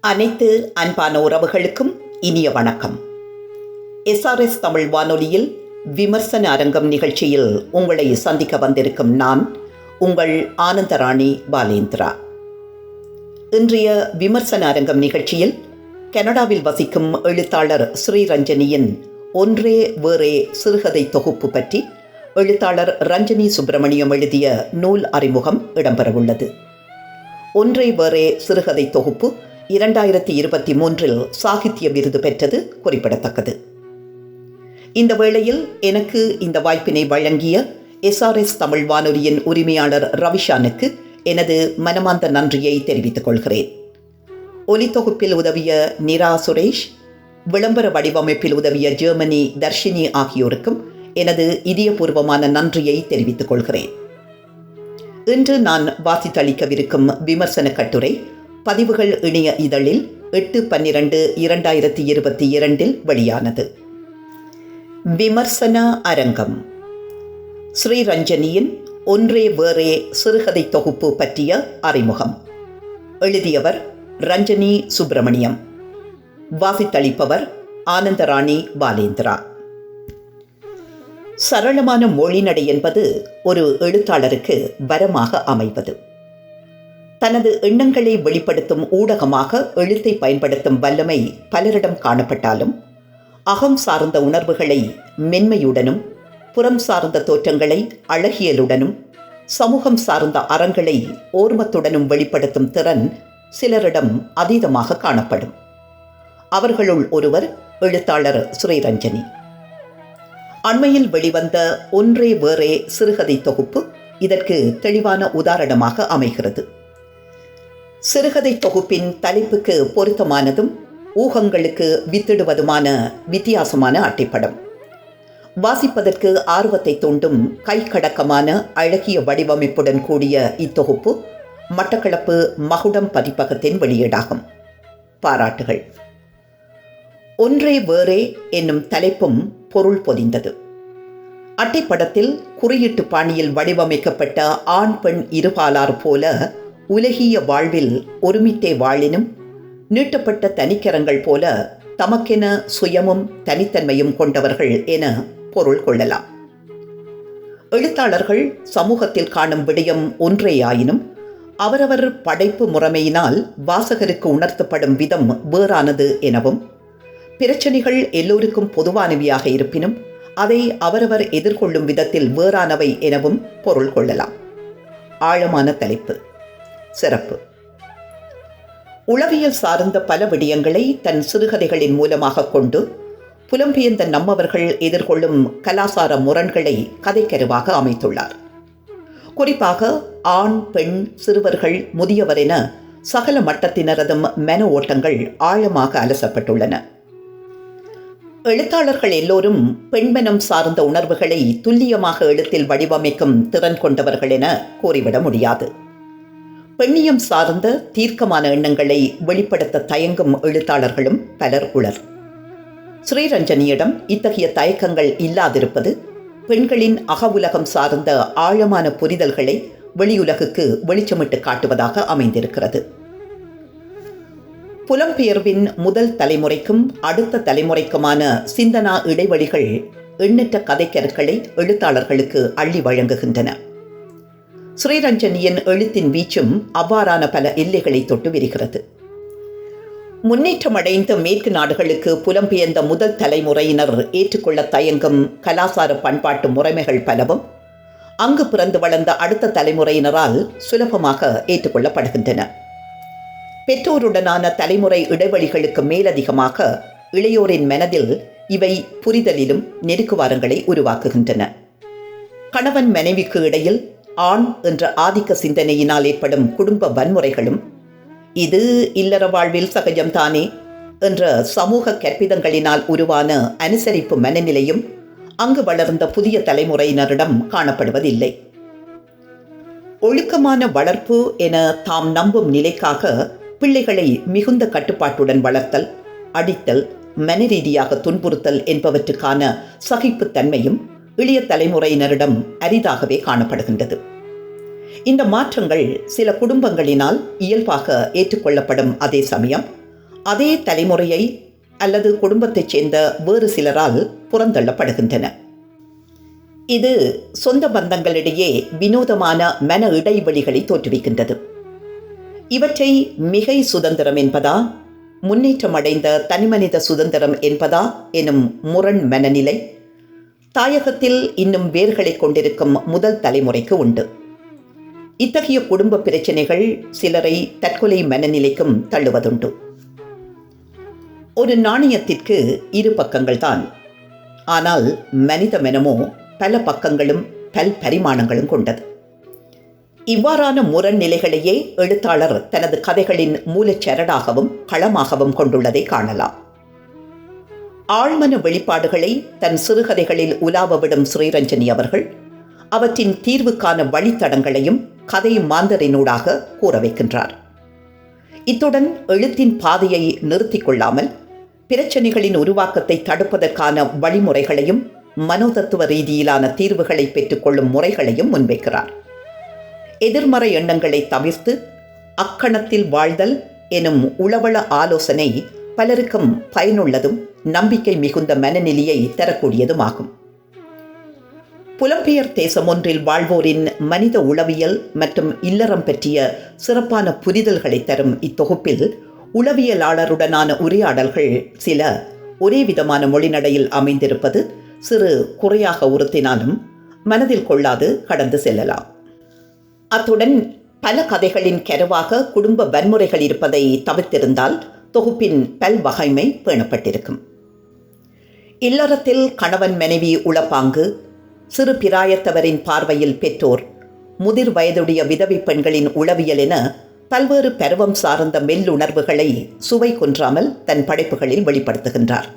அனைத்து அன்பான உறவுகளுக்கும் இனிய வணக்கம். SRS தமிழ் வானொலியில் விமர்சன அரங்கம் நிகழ்ச்சியில் உங்களை சந்திக்க வந்திருக்கும் நான் உங்கள் ஆனந்தராணி பாலேந்திரா. இன்றைய விமர்சன அரங்கம் நிகழ்ச்சியில் கனடாவில் வசிக்கும் எழுத்தாளர் ஸ்ரீரஞ்சனியின் ஒன்றே வேறே சிறுகதை தொகுப்பு பற்றி எழுத்தாளர் ரஞ்சனி சுப்பிரமணியம் எழுதிய நூல் அறிமுகம் இடம்பெறவுள்ளது. ஒன்றே வேறே சிறுகதை தொகுப்பு 2023 சாகித்ய விருது பெற்றது குறிப்பிடத்தக்கது. இந்த வேளையில் எனக்கு இந்த வாய்ப்பினை வழங்கிய SRS தமிழ் வானொலியின் உரிமையாளர் ரவிஷானுக்கு எனது மனமார்ந்த நன்றியை தெரிவித்துக் கொள்கிறேன். ஒலித்தொகுப்பில் உதவிய நிரா சுரேஷ், விளம்பர வடிவமைப்பில் உதவிய ஜெர்மனி தர்ஷினி ஆகியோருக்கும் எனது இதயபூர்வமான நன்றியை தெரிவித்துக் கொள்கிறேன். இன்று நான் வாசித்தளிக்கவிருக்கும் விமர்சன கட்டுரை பதிவுகள் இணைய இதழில் 8/12/2022 வெளியானது. விமர்சன அரங்கம். ஸ்ரீரஞ்சனியின் ஒன்றே வேறே சிறுகதை தொகுப்பு பற்றிய அறிமுகம். எழுதியவர் ரஞ்சனி சுப்பிரமணியம். வாசித்தளிப்பவர் ஆனந்தராணி பாலேந்திரா. சரளமான மொழிநடை என்பது ஒரு எழுத்தாளருக்கு வரமாக அமைவது. தனது எண்ணங்களை வெளிப்படுத்தும் ஊடகமாக எழுத்தை பயன்படுத்தும் வல்லமை பலரிடம் காணப்பட்டாலும், அகம் சார்ந்த உணர்வுகளை மென்மையுடனும், புறம் சார்ந்த தோற்றங்களை அழகியலுடனும், சமூகம் சார்ந்த அறங்களை ஓர்மத்துடனும் வெளிப்படுத்தும் திறன் சிலரிடம் அதீதமாக காணப்படும். அவர்களுள் ஒருவர் எழுத்தாளர் ஸ்ரீரஞ்சனி. அண்மையில் வெளிவந்த ஒன்றே வேறே சிறுகதை தொகுப்பு இதற்கு தெளிவான உதாரணமாக அமைகிறது. சிறுகதை தொகுப்பின் தலைப்புக்கு பொருத்தமானதும் ஊகங்களுக்கு வித்திடுவதுமான வித்தியாசமான அட்டைப்படம். வாசிப்பதற்கு ஆர்வத்தை தூண்டும் கைக்கடக்கமான அழகிய வடிவமைப்புடன் கூடிய இத்தொகுப்பு மட்டக்களப்பு மகுடம் பதிப்பகத்தின் வெளியீடாகும். பாராட்டுகள். ஒன்றே வேறே என்னும் தலைப்பும் பொருள் பொதிந்தது. அட்டைப்படத்தில் குறியீட்டு பாணியில் வடிவமைக்கப்பட்ட ஆண் பெண் இருபாலார் போல உலகிய வாழ்வில் ஒருமித்தே வாழினும், நீட்டப்பட்ட தனிக்கரங்கள் போல தமக்கென சுயமும் தனித்தன்மையும் கொண்டவர்கள் என பொருள் கொள்ளலாம். எழுத்தாளர்கள் சமூகத்தில் காணும் விடயம் ஒன்றேயாயினும், அவரவர் படைப்பு முறைமையினால் வாசகருக்கு உணர்த்தப்படும் விதம் வேறானது எனவும், பிரச்சனைகள் எல்லோருக்கும் பொதுவானவையாக இருப்பினும் அதை அவரவர் எதிர்கொள்ளும் விதத்தில் வேறானவை எனவும் பொருள் கொள்ளலாம். ஆழமான தலைப்பு. சிறப்பு. உளவியல் சார்ந்த பல விடயங்களை தன் சிறுகதைகளின் மூலமாக கொண்டு புலம்பெயர்ந்த நம்மவர்கள் எதிர்கொள்ளும் கலாசார முரண்களை கதைக்கருவாக அமைத்துள்ளார். குறிப்பாக ஆண், பெண், சிறுவர்கள், முதியவர் என சகல மட்டத்தினரதும் மன ஓட்டங்கள் ஆழமாக அலசப்பட்டுள்ளன. எழுத்தாளர்கள் எல்லோரும் பெண்மனம் சார்ந்த உணர்வுகளை துல்லியமாக எழுத்தில் வடிவமைக்கும் திறன் கொண்டவர்கள் என கூறிவிட முடியாது. பெண்ணியம் சார்ந்த தீர்க்கமான எண்ணங்களை வெளிப்படுத்த தயங்கும் எழுத்தாளர்களும் பலர் உளர். ஸ்ரீரஞ்சனியிடம் இத்தகைய தயக்கங்கள் இல்லாதிருப்பது பெண்களின் அகவுலகம் சார்ந்த ஆழமான புரிதல்களை வெளியுலகுக்கு வெளிச்சமிட்டு காட்டுவதாக அமைந்திருக்கிறது. புலம்பெயர்வின் முதல் தலைமுறைக்கும் அடுத்த தலைமுறைக்குமான சிந்தனா இடைவெளிகள் எண்ணற்ற கதைக்கருக்களை எழுத்தாளர்களுக்கு அள்ளி வழங்குகின்றன. ஸ்ரீரஞ்சனியின் எழுத்தின் வீச்சும் அவ்வாறான பல எல்லைகளை தொட்டு விரிகிறது. முன்னேற்றமடைந்த மேற்கு நாடுகளுக்கு புலம்பெயர்ந்த முதல் தலைமுறையினர் ஏற்றுக்கொள்ள தயங்கும் கலாசார பண்பாட்டு முறைமைகள் பலவும் அங்கு பிறந்து வளர்ந்த அடுத்த தலைமுறையினரால் சுலபமாக ஏற்றுக்கொள்ளப்படுகின்றன. பெற்றோருடனான தலைமுறை இடைவெளிகளுக்கு மேலதிகமாக இளையோரின் மனதில் இவை புரிதலிலும் நெருக்குவாரங்களை உருவாக்குகின்றன. கணவன் மனைவிக்கு இடையில் ஆண் என்ற ஆதிக்க சிந்தனையினால் ஏற்படும் குடும்ப வன்முறைகளும், இது இல்லற வாழ்வில் சகஜம்தானே என்ற சமூக கற்பிதங்களினால் உருவான அனுசரிப்பு மனநிலையும் அங்கு வளர்ந்த புதிய தலைமுறையினரிடம் காணப்படுவதில்லை. ஒழுக்கமான வளர்ப்பு என தாம் நம்பும் நிலைக்காக பிள்ளைகளை மிகுந்த கட்டுப்பாட்டுடன் வளர்த்தல், அடித்தல், மனரீதியாக துன்புறுத்தல் என்பவற்றுக்கான சகிப்புத்தன்மையும் இளைய தலைமுறையினரிடம் அரிதாகவே காணப்படுகின்றது. இந்த மாற்றங்கள் சில குடும்பங்களினால் இயல்பாக ஏற்றுக்கொள்ளப்படும் அதே சமயம் அதே தலைமுறையை அல்லது குடும்பத்தைச் சேர்ந்த வேறு சிலரால் புறந்தள்ளப்படுகின்றன. இது சொந்த பந்தங்களிடையே வினோதமான மன இடைவெளிகளை தோற்றுவிக்கின்றது. இவற்றை மிகை சுதந்திரம் என்பதா, முன்னேற்றம் அடைந்த தனிமனித சுதந்திரம் என்பதா எனும் முரண் மனநிலை தாயகத்தில் இன்னும் வேர்களை கொண்டிருக்கும் முதல் தலைமுறைக்கு உண்டு. இத்தகைய குடும்ப பிரச்சனைகள் சிலரை தற்கொலை மனநிலைக்கும் தள்ளுவதுண்டு. ஒரு நாணயத்திற்கு இரு பக்கங்கள் தான். ஆனால் மனித மனமோ பல பக்கங்களும் பல் பரிமாணங்களும் கொண்டது. இவ்வாறான முரண் நிலைகளையே எழுத்தாளர் தனது கதைகளின் மூலச்சரடாகவும் களமாகவும் கொண்டுள்ளதை காணலாம். ஆழ்மன வெளிப்பாடுகளை தன் சிறுகதைகளில் உலாவவிடும் ஸ்ரீரஞ்சனி அவர்கள் அவற்றின் தீர்வுக்கான வழித்தடங்களையும் கதை மாந்தரினூடாக கூற வைக்கின்றார். இத்துடன் எழுத்தின் பாதையை நிறுத்திக் கொள்ளாமல் பிரச்சனைகளின் உருவாக்கத்தை தடுப்பதற்கான வழிமுறைகளையும் மனோதத்துவ ரீதியிலான தீர்வுகளை பெற்றுக்கொள்ளும் முறைகளையும் முன்வைக்கிறார். எதிர்மறை எண்ணங்களை தவிர்த்து அக்கணத்தில் வாழ்தல் எனும் உளவள ஆலோசனை பலருக்கும் பயனுள்ளதும் நம்பிக்கை மிகுந்த மனநிலையை தரக்கூடியதுமாகும். புலம்பெயர் தேசம் ஒன்றில் வாழ்வோரின் மனித உளவியல் மற்றும் இல்லறம் பற்றிய சிறப்பான புரிதல்களை தரும் இத்தொகுப்பில் உளவியலாளருடனான உரையாடல்கள் சில ஒரே விதமான மொழிநடையில் அமைந்திருப்பது சிறு குறையாக உறுத்தினாலும் மனதில் கொள்ளாது கடந்து செல்லலாம். அத்துடன் பல கதைகளின் கருவாக குடும்ப வன்முறைகள் இருப்பதை தவிர்த்திருந்தால் தொகுப்பின் பல்வகைமை பேணப்பட்டிருக்கும். இல்லறத்தில் கணவன் மனைவி உளப்பாங்கு, சிறு பிராயத்தவரின் பார்வையில் பெற்றோர், முதிர் வயதுடைய விதவை பெண்களின் உளவியல் என பல்வேறு பருவம் சார்ந்த மெல்லுணர்வுகளை சுவை குன்றாமல் தன் படைப்புகளில் வெளிப்படுத்துகின்றார்.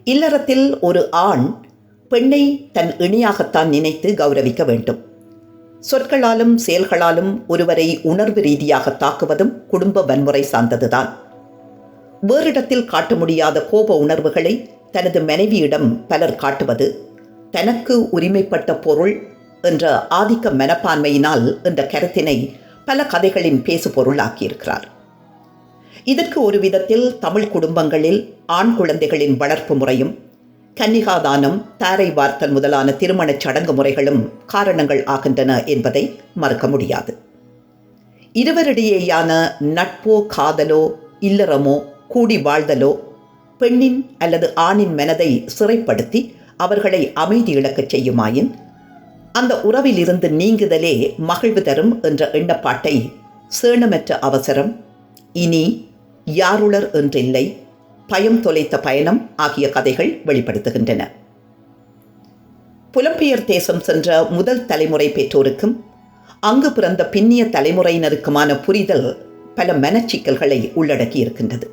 இல்லறத்தில் ஒரு ஆண் பெண்ணை தன் இணையாகத்தான் நினைத்து கௌரவிக்க வேண்டும். சொற்களாலும் செயல்களாலும் ஒருவரை உணர்வு ரீதியாக தாக்குவதும் குடும்ப வன்முறை சார்ந்ததுதான். வேறிடத்தில் காட்ட முடியாத கோப உணர்வுகளை தனது மனைவியிடம் பலர் காட்டுவது தனக்கு உரிமைப்பட்ட பொருள் என்ற ஆதிக்க மனப்பான்மையினால் என்ற கருத்தினை பல கதைகளின் பேசு பொருளாக்கியிருக்கிறார். இதற்கு ஒரு விதத்தில் தமிழ் குடும்பங்களில் ஆண் குழந்தைகளின் வளர்ப்பு முறையும் கன்னிகாதானம், தாரை வார்த்தல் முதலான திருமணச் சடங்கு முறைகளும் காரணங்கள் ஆகின்றன என்பதை மறுக்க முடியாது. இருவரிடையேயான நட்போ காதலோ இல்லறமோ கூடி வாழ்தலோ பெண்ணின் அல்லது ஆணின் மனதை சிறைப்படுத்தி அவர்களை அமைதி இழக்கச் செய்யுமாயின் அந்த உறவிலிருந்து நீங்குதலே மகிழ்வு தரும் என்ற எண்ணப்பாட்டை சேணமற்ற அவசரம், இனி யாருளர் என்றில்லை, பயம் தொலைத்த பயணம் ஆகிய கதைகள் வெளிப்படுத்துகின்றன. புலம்பெயர் தேசம் சென்ற முதல் தலைமுறை பெற்றோருக்கும் அங்கு பிறந்த பின்னிய தலைமுறையினருக்குமான புரிதல் பல மனச்சிக்கல்களை உள்ளடக்கி இருக்கின்றது.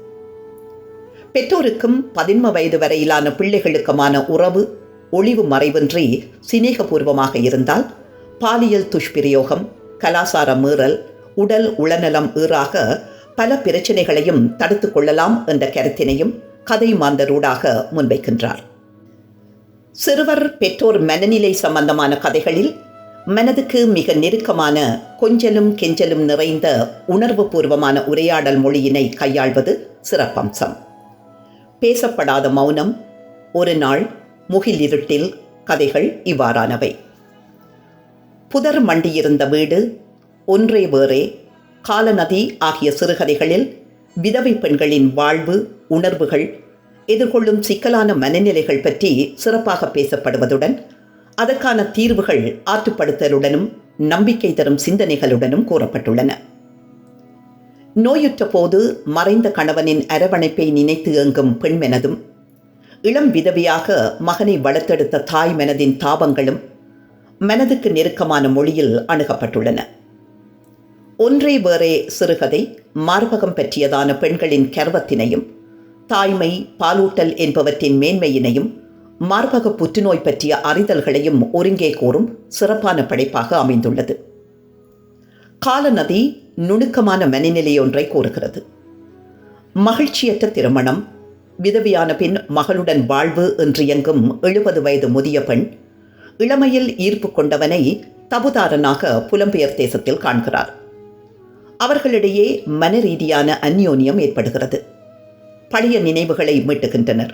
பெற்றோருக்கும் 11 வயது வரையிலான பிள்ளைகளுக்குமான உறவு ஒளிவு மறைவின்றி சிநேகபூர்வமாக இருந்தால் பாலியல் துஷ்பிரயோகம், கலாசார மீறல், உடல் உளநலம் ஈறாக பல பிரச்சனைகளையும் தடுத்து கொள்ளலாம் என்ற கருத்தினையும் கதை மாந்தரூடாக முன்வைக்கின்றார். சிறுவர் பெற்றோர் மனநிலை சம்பந்தமான கதைகளில் மனதுக்கு மிக நெருக்கமான கொஞ்சலும் கெஞ்சலும் நிறைந்த உணர்வு பூர்வமான உரையாடல் மொழியினை கையாள்வது சிறப்பம்சம். பேசப்படாத மௌனம், ஒரு நாள், முகில் இருட்டில் கதைகள் இவ்வாறானவை. புதர் மண்டியிருந்த வீடு, ஒன்றே வேறே, காலநதி ஆகிய சிறுகதைகளில் விதவை பெண்களின் வாழ்வு, உணர்வுகள், எதிர்கொள்ளும் சிக்கலான மனநிலைகள் பற்றி சிறப்பாக பேசப்படுவதுடன் அதற்கான தீர்வுகள் ஆற்றுப்படுத்தலுடனும் நம்பிக்கை தரும் சிந்தனைகளுடனும் கூறப்பட்டுள்ளன. நோயுற்ற போது மறைந்த கணவனின் அரவணைப்பை நினைத்து ஏங்கும் பெண்மெனதும், இளம் விதவியாக மகனை வளர்த்தெடுத்த தாய் மனதின் தாபங்களும் மனதுக்கு நெருக்கமான மொழியில் அணுகப்பட்டுள்ளன. ஒன்றே வேறே சிறுகதை மார்பகம் பற்றியதான பெண்களின் கர்வத்தினையும், தாய்மை, பாலூட்டல் என்பவற்றின் மேன்மையினையும், மார்பக புற்றுநோய் பற்றிய அறிதல்களையும் ஒருங்கே கூறும் சிறப்பான படைப்பாக அமைந்துள்ளது. காலநதி நுணுக்கமான மனநிலையொன்றை கூறுகிறது. மகிழ்ச்சியற்ற திருமணம், விதவியான பின் மகளுடன் வாழ்வு என்று இயங்கும் 70 வயது முதிய பெண் இளமையில் ஈர்ப்பு கொண்டவனை தபுதாரனாக புலம்பெயர் தேசத்தில் காண்கிறார். அவர்களிடையே மனரீதியான அந்யோன்யம் ஏற்படுகிறது. பழைய நினைவுகளை மீட்டுகின்றனர்.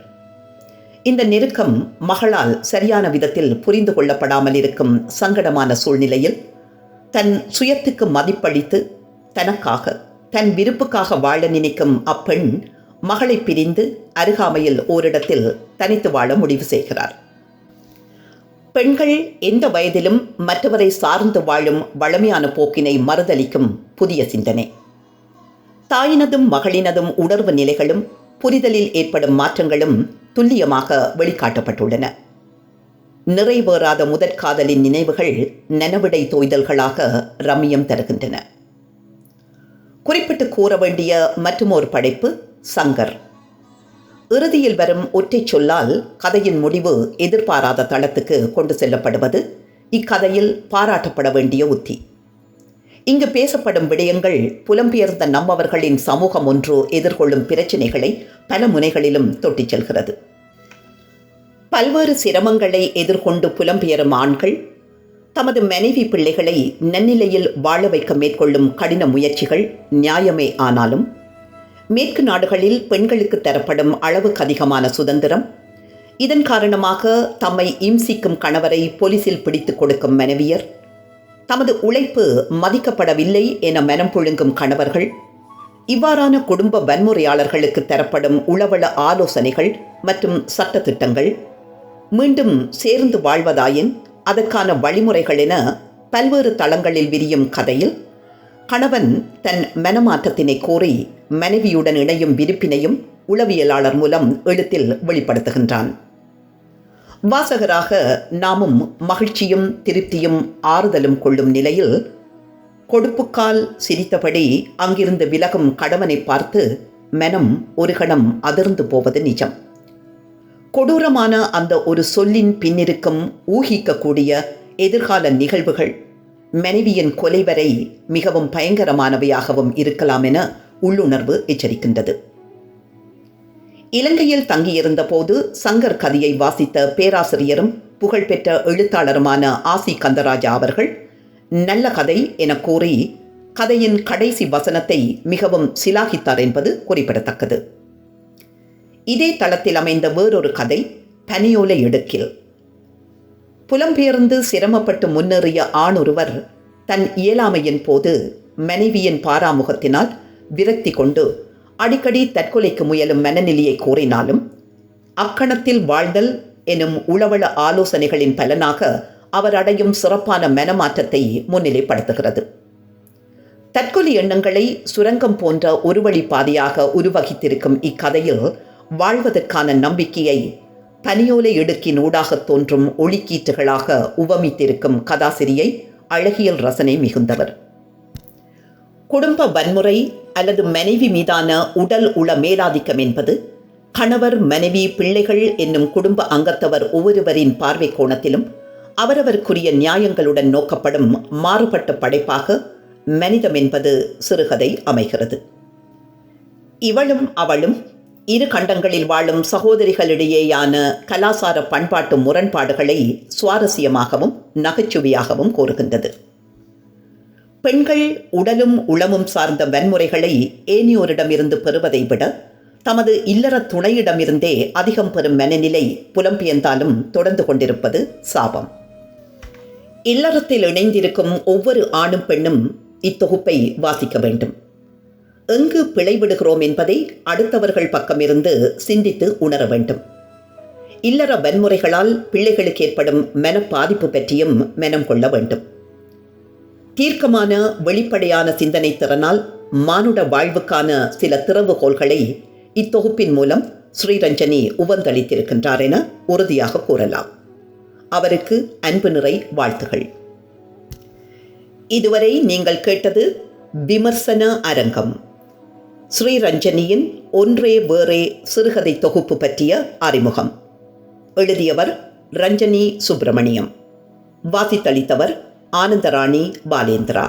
இந்த நெருக்கம் மகளால் சரியான விதத்தில் புரிந்து கொள்ளப்படாமல் இருக்கும் சங்கடமான சூழ்நிலையில் தன் சுயத்துக்கு மதிப்பளித்து தனக்காக தன் விருப்புக்காக வாழ நினைக்கும் அப்பெண் மகளை பிரிந்து அருகாமையில் ஓரிடத்தில் தனித்து வாழ முடிவு செய்கிறார். பெண்கள் எந்த வயதிலும் மற்றவரை சார்ந்து வாழும் வளமையான போக்கினை மறுதளிக்கும் புதிய சிந்தனை. தாயினதும் மகளினதும் உணர்வு நிலைகளும் புரிதலில் ஏற்படும் மாற்றங்களும் துல்லியமாக வெளிக்காட்டப்பட்டுள்ளன. நிறைவேறாத முதற்காதலின் நினைவுகள் நனவிடை தோய்தல்களாக ரம்மியம் தருகின்றன. குறிப்பிட்டு கூற வேண்டிய மற்றுமொரு படைப்பு சங்கர். இறுதியில் வரும் ஒற்றை சொல்லால் கதையின் முடிவு எதிர்பாராத தளத்துக்கு கொண்டு செல்லப்படுவது இக்கதையில் பாராட்டப்பட வேண்டிய உத்தி. இங்கு பேசப்படும் விடயங்கள் புலம்பெயர்ந்த நம்மவர்களின் சமூகம் ஒன்று எதிர்கொள்ளும் பிரச்சினைகளை பல முனைகளிலும் தொட்டிச் செல்கிறது. பல்வேறு சிரமங்களை எதிர்கொண்டு புலம்பெயரும் ஆண்கள் தமது மனைவி பிள்ளைகளை நன்னிலையில் வாழ வைக்க மேற்கொள்ளும் கடின முயற்சிகள் நியாயமே. ஆனாலும் மேற்கு நாடுகளில் பெண்களுக்கு தரப்படும் அளவுக்கு அதிகமான சுதந்திரம், இதன் காரணமாக தம்மை இம்சிக்கும் கணவரை போலீசில் பிடித்துக் கொடுக்கும் மனைவியர், தமது உழைப்பு மதிக்கப்படவில்லை என மனம் புழுங்கும் கணவர்கள், இவ்வாறான குடும்ப வன்முறையாளர்களுக்கு தரப்படும் உளவள ஆலோசனைகள் மற்றும் சட்டத்திட்டங்கள், மீண்டும் சேர்ந்து வாழ்வதாயின் அதற்கான வழிமுறைகள் என பல்வேறு தளங்களில் விரியும் கதையில் கணவன் தன் மனமாற்றத்தினை கோரி மனைவியுடன் இணையும் விருப்பினையும் உளவியலாளர் மூலம் எழுத்தில் வெளிப்படுத்துகின்றான். வாசகராக நாமும் மகிழ்ச்சியும் திருப்தியும் ஆறுதலும் கொள்ளும் நிலையில் கொடுப்புக்கால் சிரித்தபடி அங்கிருந்து விலகும் கணவனை பார்த்து மனம் ஒரு கணம் அதிர்ந்து போவது நிஜம். கொடூரமான அந்த ஒரு சொல்லின் பின்னிருக்கும் ஊகிக்கக்கூடிய எதிர்கால நிகழ்வுகள் மனைவியின் கொலை வரை மிகவும் பயங்கரமானவையாகவும் இருக்கலாம் என உள்ளுணர்வு எச்சரிக்கின்றது. இலங்கையில் தங்கியிருந்த போது சங்கர் கதையை வாசித்த பேராசிரியரும் புகழ்பெற்ற எழுத்தாளருமான ஆசி கந்தராஜா அவர்கள் நல்ல கதை என கூறி கதையின் கடைசி வசனத்தை மிகவும் சிலாகித்தார் என்பது குறிப்பிடத்தக்கது. இதே தளத்தில் அமைந்த வேறொரு கதை பனியோலை இடுக்கில். புலம்பெயர்ந்து சிரமப்பட்டு முன்னேறிய ஆணொருவர் தன் இயலாமையின் போது மனைவியின் பாராமுகத்தினால் விரக்தி கொண்டு அடிக்கடி தற்கொலைக்கு முயலும் மனநிலையை கூறினாலும் அக்கணத்தில் வாழ்தல் எனும் உளவள ஆலோசனைகளின் பலனாக அவர் அடையும் சிறப்பான மனமாற்றத்தை முன்னிலைப்படுத்துகிறது. தற்கொலை எண்ணங்களை சுரங்கம் போன்ற ஒரு வழி பாதையாக உருவகித்திருக்கும் இக்கதையில் வாழ்வதற்கான நம்பிக்கையை பனியோலை இடுக்கின் ஊடாக தோன்றும் ஒளிக்கீற்றுகளாக உவமித்திருக்கும் கதாசிரியை அழகியல் ரசனை மிகுந்தவர். குடும்ப வன்முறை அல்லது மனைவி மீதான உடல் உள மேலாதிக்கம் என்பது கணவர், மனைவி, பிள்ளைகள் என்னும் குடும்ப அங்கத்தவர் ஒவ்வொருவரின் பார்வை கோணத்திலும் அவரவருக்குரிய நியாயங்களுடன் நோக்கப்படும் மாறுபட்ட படைப்பாக மனிதம் என்பது சிறுகதை அமைகிறது. இவளும் அவளும் இரு கண்டங்களில் வாழும் சகோதரிகளிடையேயான கலாசார பண்பாட்டு முரண்பாடுகளை சுவாரஸ்யமாகவும் நகைச்சுவையாகவும் கூறுகின்றது. பெண்கள் உடலும் உளமும் சார்ந்த வன்முறைகளை ஏனியோரிடமிருந்து பெறுவதை விட தமது இல்லற துணையிடமிருந்தே அதிகம் பெறும் மனநிலை புலம்பெயர்ந்தாலும் தொடர்ந்து கொண்டிருப்பது சாபம். இல்லறத்தில் இணைந்திருக்கும் ஒவ்வொரு ஆணும் பெண்ணும் இத்தொகுப்பை வாசிக்க வேண்டும். எங்கு பிழைவிடுகிறோம் என்பதை அடுத்தவர்கள் பக்கமிருந்து சிந்தித்து உணர வேண்டும். இல்லற வன்முறைகளால் பிள்ளைகளுக்கு ஏற்படும் மன பாதிப்பு பற்றியும் மனம் கொள்ள வேண்டும். தீர்க்கமான வெளிப்படையான சிந்தனை திறனால் மானுட வாழ்வுக்கான சில திறவுகோள்களை இத்தொகுப்பின் மூலம் ஸ்ரீரஞ்சனி உவந்தளித்திருக்கின்றார் என உறுதியாக கூறலாம். அவருக்கு அன்பு நிறை வாழ்த்துகள். இதுவரை நீங்கள் கேட்டது விமர்சன அரங்கம். ஸ்ரீரஞ்சனியின் ஒன்றே வேறே சிறுகதை தொகுப்பு பற்றிய அறிமுகம். எழுதியவர் ரஞ்சனி சுப்பிரமணியம். வாசித்தளித்தவர் ஆனந்தராணி பாலேந்திரா.